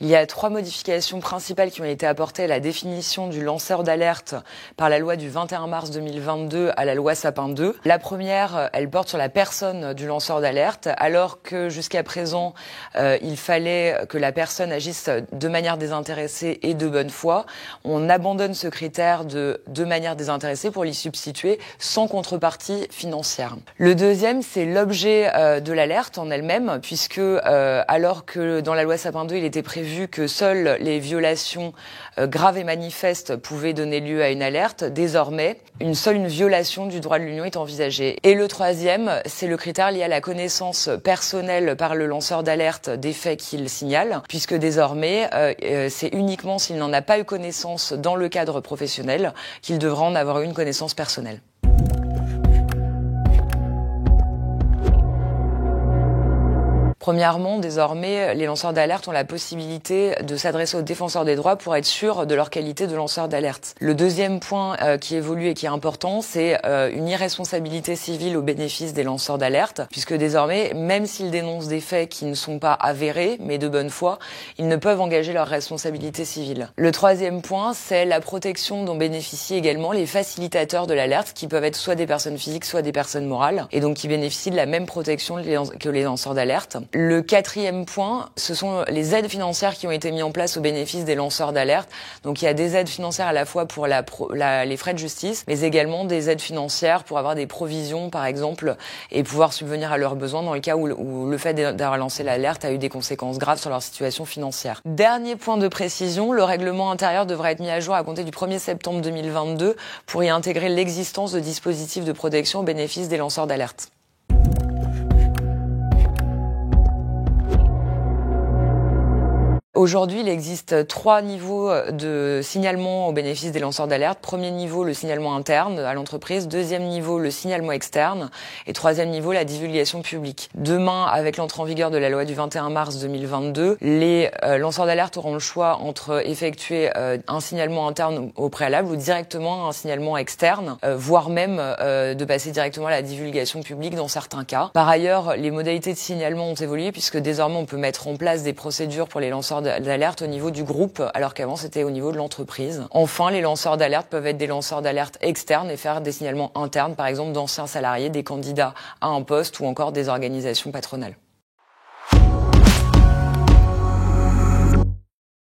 Il y a 3 modifications principales qui ont été apportées à la définition du lanceur d'alerte par la loi du 21 mars 2022 à la loi Sapin 2. La première, elle porte sur la personne du lanceur d'alerte, alors que jusqu'à présent, il fallait que la personne agisse de manière désintéressée et de bonne foi. On abandonne ce critère de manière désintéressée pour l'y substituer sans contrepartie financière. Le deuxième, c'est l'objet de l'alerte en elle-même, puisque alors que dans la loi Sapin 2, il était prévu que seules les violations graves et manifestes pouvaient donner lieu à une alerte, désormais, une violation du droit de l'Union est envisagée. Et le troisième, c'est le critère lié à la connaissance personnelle par le lanceur d'alerte des faits qu'il signale, puisque désormais, c'est uniquement s'il n'en a pas eu connaissance dans le cadre professionnel qu'il devra en avoir eu une connaissance personnelle. Premièrement, désormais, les lanceurs d'alerte ont la possibilité de s'adresser aux défenseurs des droits pour être sûrs de leur qualité de lanceur d'alerte. Le deuxième point qui évolue et qui est important, c'est une irresponsabilité civile au bénéfice des lanceurs d'alerte, puisque désormais, même s'ils dénoncent des faits qui ne sont pas avérés, mais de bonne foi, ils ne peuvent engager leur responsabilité civile. Le troisième point, c'est la protection dont bénéficient également les facilitateurs de l'alerte, qui peuvent être soit des personnes physiques, soit des personnes morales, et donc qui bénéficient de la même protection que les lanceurs d'alerte. Le quatrième point, ce sont les aides financières qui ont été mises en place au bénéfice des lanceurs d'alerte. Donc il y a des aides financières à la fois pour les frais de justice, mais également des aides financières pour avoir des provisions, par exemple, et pouvoir subvenir à leurs besoins dans le cas où le fait d'avoir lancé l'alerte a eu des conséquences graves sur leur situation financière. Dernier point de précision, le règlement intérieur devra être mis à jour à compter du 1er septembre 2022 pour y intégrer l'existence de dispositifs de protection au bénéfice des lanceurs d'alerte. Aujourd'hui, il existe 3 niveaux de signalement au bénéfice des lanceurs d'alerte. Premier niveau, le signalement interne à l'entreprise. Deuxième niveau, le signalement externe. Et troisième niveau, la divulgation publique. Demain, avec l'entrée en vigueur de la loi du 21 mars 2022, les lanceurs d'alerte auront le choix entre effectuer un signalement interne au préalable ou directement un signalement externe, voire même de passer directement à la divulgation publique dans certains cas. Par ailleurs, les modalités de signalement ont évolué puisque désormais on peut mettre en place des procédures pour les lanceurs d'alerte au niveau du groupe, alors qu'avant c'était au niveau de l'entreprise. Enfin, les lanceurs d'alerte peuvent être des lanceurs d'alerte externes et faire des signalements internes, par exemple d'anciens salariés, des candidats à un poste ou encore des organisations patronales.